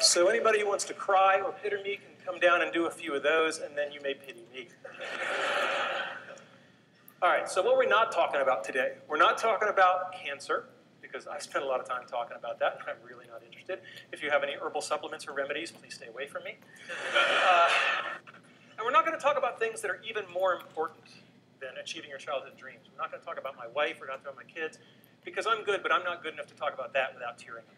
So anybody who wants to cry or pity me can come down and do a few of those, and then you may pity me. All right, so what we're not talking about today, we're not talking about cancer, because I spent a lot of time talking about that, and I'm really not interested. If you have any herbal supplements or remedies, please stay away from me. And we're not going to talk about things that are even more important than achieving your childhood dreams. We're not going to talk about my wife, we're not talking about my kids, because I'm good, but I'm not good enough to talk about that without tearing up.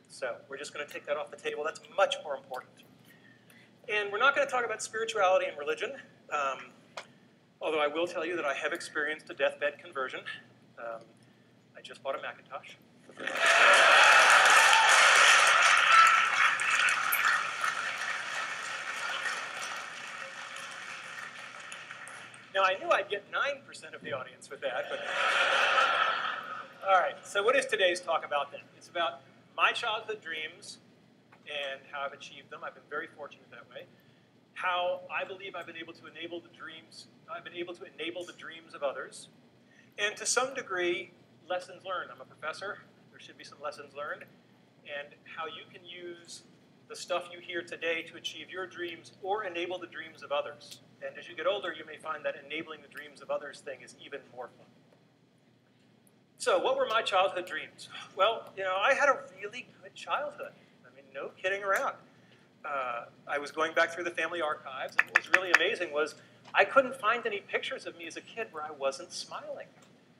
So we're just going to take that off the table. That's much more important. And we're not going to talk about spirituality and religion, although I will tell you that I have experienced a deathbed conversion. I just bought a Macintosh. Now, I knew I'd get 9% of the audience with that, but... All right, so what is today's talk about then? It's about my childhood dreams and how I've achieved them. I've been very fortunate that way. How I believe I've been able to enable the dreams, of others. And to some degree, lessons learned. I'm a professor. There should be some lessons learned. And how you can use the stuff you hear today to achieve your dreams or enable the dreams of others. And as you get older, you may find that enabling the dreams of others thing is even more fun. So what were my childhood dreams? Well, you know, I had a really good childhood. I mean, no kidding around. I was going back through the family archives, and what was really amazing was I couldn't find any pictures of me as a kid where I wasn't smiling,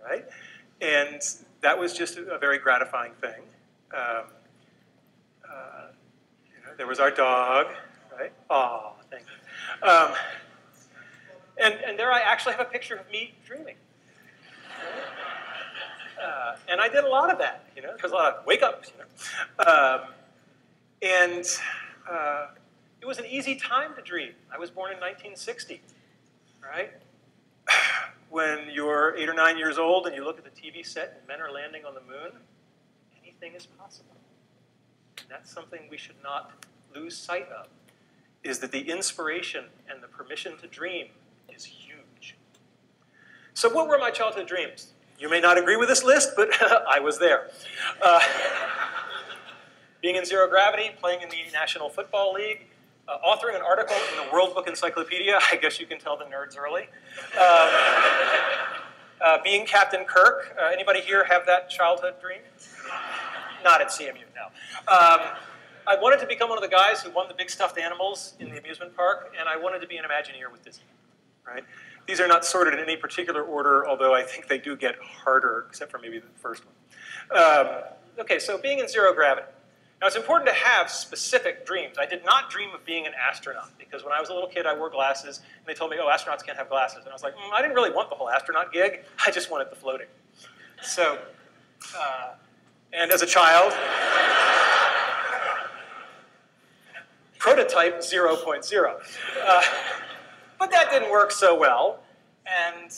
right? And that was just a very gratifying thing. There was our dog, right? Aw, thank you. And there I actually have a picture of me dreaming. And I did a lot of that, you know. There was a lot of wake-ups, you know. It was an easy time to dream. I was born in 1960, right? When you're 8 or 9 years old and you look at the TV set and men are landing on the moon, anything is possible. And that's something we should not lose sight of, is that the inspiration and the permission to dream is huge. So what were my childhood dreams? You may not agree with this list, but I was there. Being in zero gravity, playing in the National Football League, authoring an article in the World Book Encyclopedia. I guess you can tell the nerds early. Being Captain Kirk. Anybody here have that childhood dream? Not at CMU, no. I wanted to become one of the guys who won the big stuffed animals in the amusement park, and I wanted to be an Imagineer with Disney, right? These are not sorted in any particular order, although I think they do get harder, except for maybe the first one. Okay, so being in zero gravity. Now, it's important to have specific dreams. I did not dream of being an astronaut, because when I was a little kid, I wore glasses, and they told me, oh, astronauts can't have glasses. And I was like, I didn't really want the whole astronaut gig. I just wanted the floating. So, and as a child, prototype 0.0. But that didn't work so well. And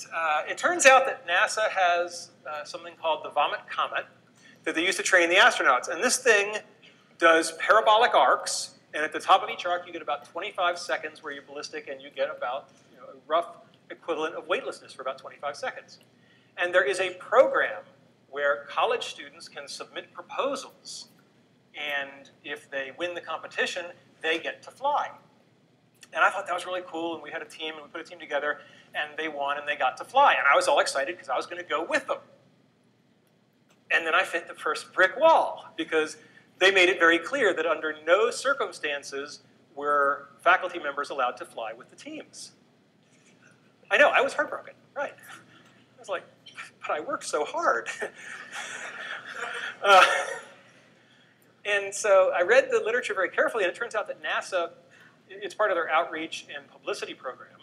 it turns out that NASA has something called the Vomit Comet that they use to train the astronauts. And this thing does parabolic arcs, and at the top of each arc, you get about 25 seconds where you're ballistic, and you get about a rough equivalent of weightlessness for about 25 seconds. And there is a program where college students can submit proposals, and if they win the competition, they get to fly. And I thought that was really cool, and we had a team, and we put a team together, and they won, and they got to fly. And I was all excited because I was going to go with them. And then I hit the first brick wall, because they made it very clear that under no circumstances were faculty members allowed to fly with the teams. I know, I was heartbroken, right. I was like, but I worked so hard. And so I read the literature very carefully, and it turns out that NASA, it's part of their outreach and publicity program.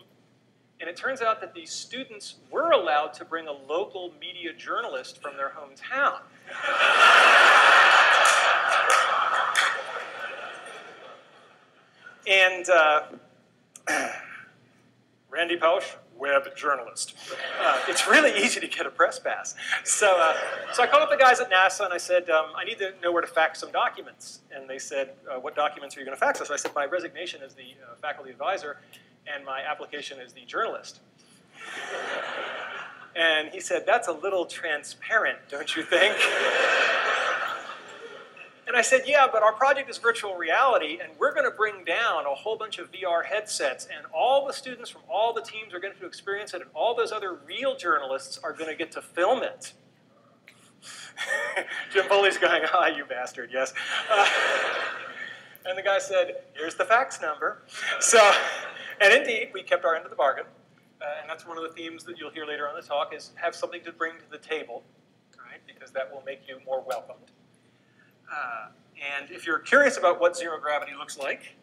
And it turns out that these students were allowed to bring a local media journalist from their hometown. And Randy Pausch, web journalist. It's really easy to get a press pass. So I called up the guys at NASA and I said, I need to know where to fax some documents. And they said, what documents are you going to fax us? So I said, my resignation as the faculty advisor and my application as the journalist. And he said, that's a little transparent, don't you think? And And I said, yeah, but our project is virtual reality, and we're going to bring down a whole bunch of VR headsets, and all the students from all the teams are going to experience it, and all those other real journalists are going to get to film it. Jim Foley's going, ah, you bastard, yes. And the guy said, here's the fax number. So, and indeed, we kept our end of the bargain. And that's one of the themes that you'll hear later on in the talk is have something to bring to the table, right? Because that will make you more welcomed. And if you're curious about what zero gravity looks like,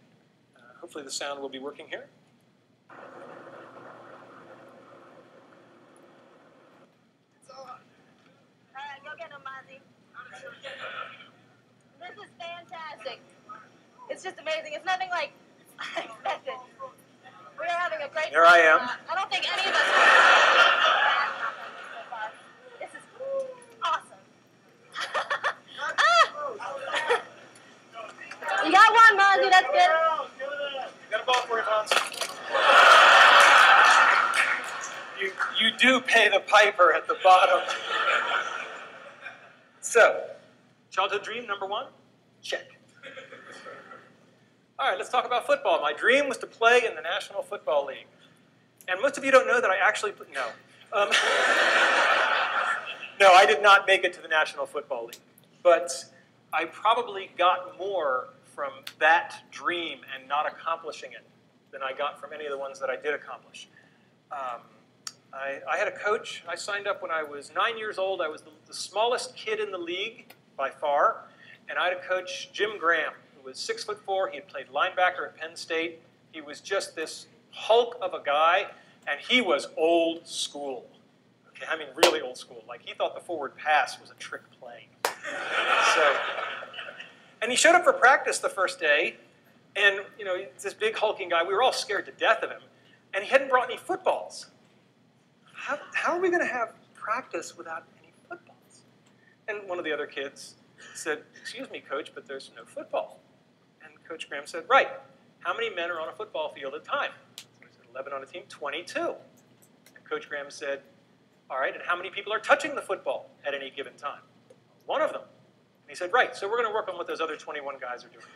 hopefully the sound will be working here. All right, go get him, Mozzie. This is fantastic. It's just amazing. It's nothing like I expected. We are having a great time. There I am. I don't think any of us have so far. This is awesome. You got one, Mozzie. That's good. You got a ball for you, Mons. You do pay the piper at the bottom. So, childhood dream number one? Check. All right, let's talk about football. My dream was to play in the National Football League. And most of you don't know that I actually, no. No, I did not make it to the National Football League. But I probably got more from that dream and not accomplishing it than I got from any of the ones that I did accomplish. I had a coach. I signed up when I was 9 years old. I was the smallest kid in the league by far. And I had a coach, Jim Graham, who was 6'4". He had played linebacker at Penn State. He was just this hulk of a guy, and he was old school. Okay, I mean really old school. Like he thought the forward pass was a trick play. And he showed up for practice the first day, and you know, this big hulking guy. We were all scared to death of him, and he hadn't brought any footballs. How are we going to have practice without any footballs? And one of the other kids said, excuse me, coach, but there's no football. And Coach Graham said, right, how many men are on a football field at a time? So he said, 11 on a team, 22. And Coach Graham said, all right, and how many people are touching the football at any given time? One of them. And he said, right, so we're going to work on what those other 21 guys are doing.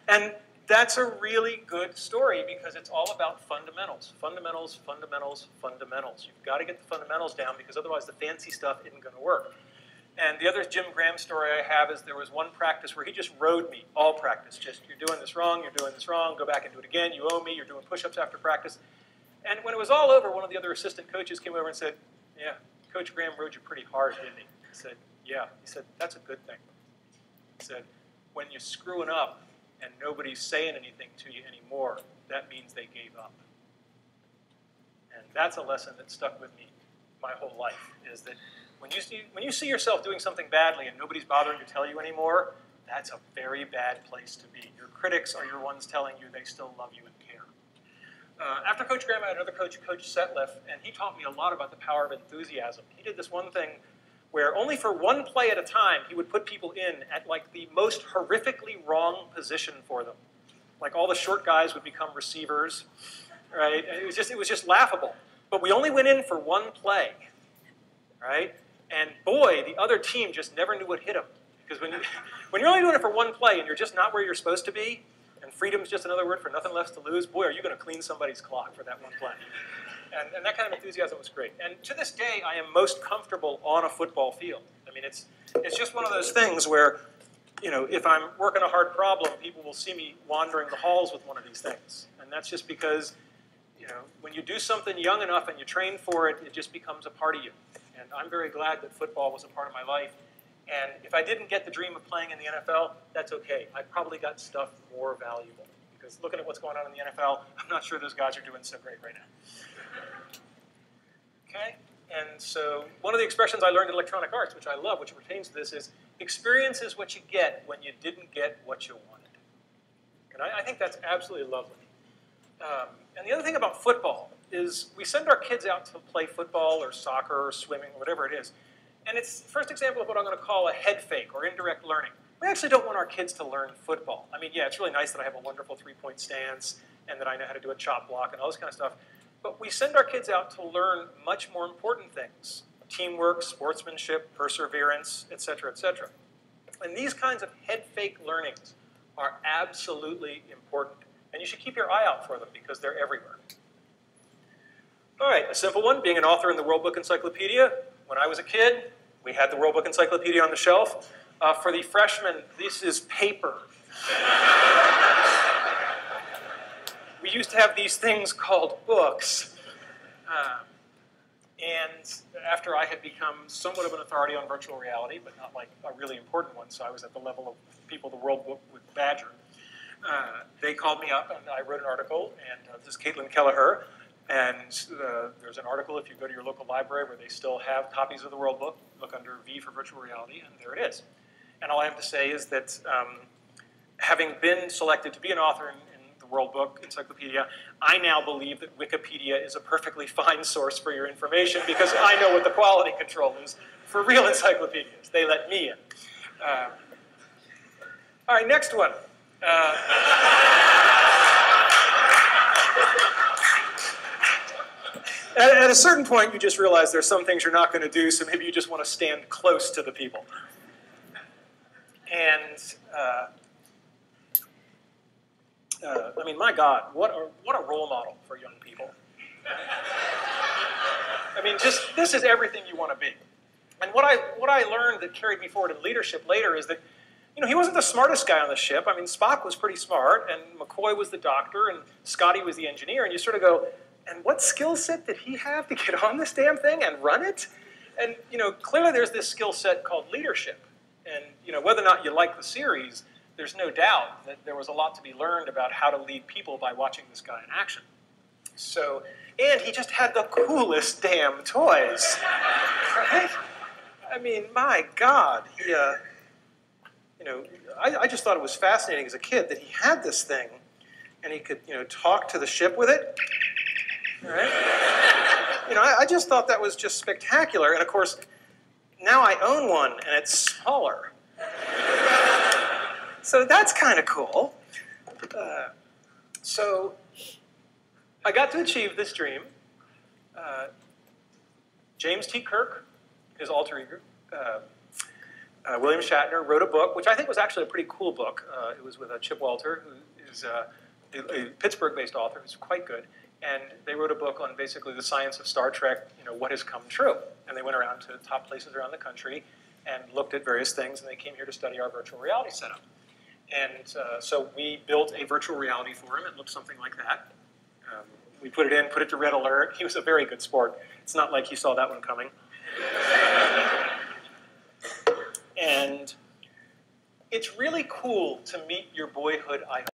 And that's a really good story because it's all about fundamentals. Fundamentals, fundamentals, fundamentals. You've got to get the fundamentals down because otherwise the fancy stuff isn't going to work. And the other Jim Graham story I have is there was one practice where he just rode me, all practice. Just, you're doing this wrong, you're doing this wrong, go back and do it again, you owe me, you're doing push-ups after practice. And when it was all over, one of the other assistant coaches came over and said, yeah, Coach Graham rode you pretty hard, didn't he? I said, yeah. He said, that's a good thing. He said, when you're screwing up and nobody's saying anything to you anymore, that means they gave up. And that's a lesson that stuck with me my whole life, is that when you see yourself doing something badly and nobody's bothering to tell you anymore, that's a very bad place to be. Your critics are your ones telling you they still love you and care. After Coach Graham, I had another coach, Coach Setliff, and he taught me a lot about the power of enthusiasm. He did this one thing where only for one play at a time, he would put people in at like the most horrifically wrong position for them. Like all the short guys would become receivers, right? And it was just laughable. But we only went in for one play, right? And boy, the other team just never knew what hit them. Because when you're only doing it for one play and you're just not where you're supposed to be, and freedom's just another word for nothing left to lose, boy, are you going to clean somebody's clock for that one play. And that kind of enthusiasm was great. And to this day, I am most comfortable on a football field. I mean, it's just one of those things where, you know, if I'm working a hard problem, people will see me wandering the halls with one of these things. And that's just because, you know, when you do something young enough and you train for it, it just becomes a part of you. And I'm very glad that football was a part of my life. And if I didn't get the dream of playing in the NFL, that's okay. I probably got stuff more valuable. Because looking at what's going on in the NFL, I'm not sure those guys are doing so great right now. Okay? And so one of the expressions I learned in electronic arts, which I love, which pertains to this, is experience is what you get when you didn't get what you wanted. And I think that's absolutely lovely. And the other thing about football is we send our kids out to play football or soccer or swimming or whatever it is. And it's the first example of what I'm going to call a head fake or indirect learning. We actually don't want our kids to learn football. I mean, yeah, it's really nice that I have a wonderful three-point stance and that I know how to do a chop block and all this kind of stuff. But we send our kids out to learn much more important things. Teamwork, sportsmanship, perseverance, et cetera, et cetera. And these kinds of head fake learnings are absolutely important. And you should keep your eye out for them because they're everywhere. All right, a simple one, being an author in the World Book Encyclopedia. When I was a kid, we had the World Book Encyclopedia on the shelf. For the freshmen, this is paper. We used to have these things called books. And after I had become somewhat of an authority on virtual reality, but not like a really important one, so I was at the level of people the World Book would badger, they called me up and I wrote an article, and this is Caitlin Kelleher, and there's an article if you go to your local library where they still have copies of the World Book, look under V for virtual reality, and there it is. And all I have to say is that having been selected to be an author in the World Book Encyclopedia, I now believe that Wikipedia is a perfectly fine source for your information because I know what the quality control is for real encyclopedias. They let me in. All right, next one. At a certain point, you just realize there's some things you're not going to do, so maybe you just want to stand close to the people. And I mean, my God, what a role model for young people. I mean, this is everything you want to be. And what I learned that carried me forward in leadership later is that, you know, he wasn't the smartest guy on the ship. I mean, Spock was pretty smart, and McCoy was the doctor, and Scotty was the engineer, and you sort of go, and what skill set did he have to get on this damn thing and run it? And, you know, clearly there's this skill set called leadership. And, you know, whether or not you like the series, there's no doubt that there was a lot to be learned about how to lead people by watching this guy in action. So, and he just had the coolest damn toys, right? I mean, my God, he, you know, I just thought it was fascinating as a kid that he had this thing, and he could, you know, talk to the ship with it, right? You know, I just thought that was just spectacular, and of course, now I own one, and it's smaller. So that's kind of cool. So I got to achieve this dream. James T. Kirk, his alter ego, William Shatner, wrote a book, which I think was actually a pretty cool book. It was with Chip Walter, who is a Pittsburgh-based author who's quite good. And they wrote a book on basically the science of Star Trek, you know, what has come true. And they went around to top places around the country and looked at various things, and they came here to study our virtual reality setup. And so we built a virtual reality for him. It looked something like that. We put it in, put it to red alert. He was a very good sport. It's not like he saw that one coming. And it's really cool to meet your boyhood idol.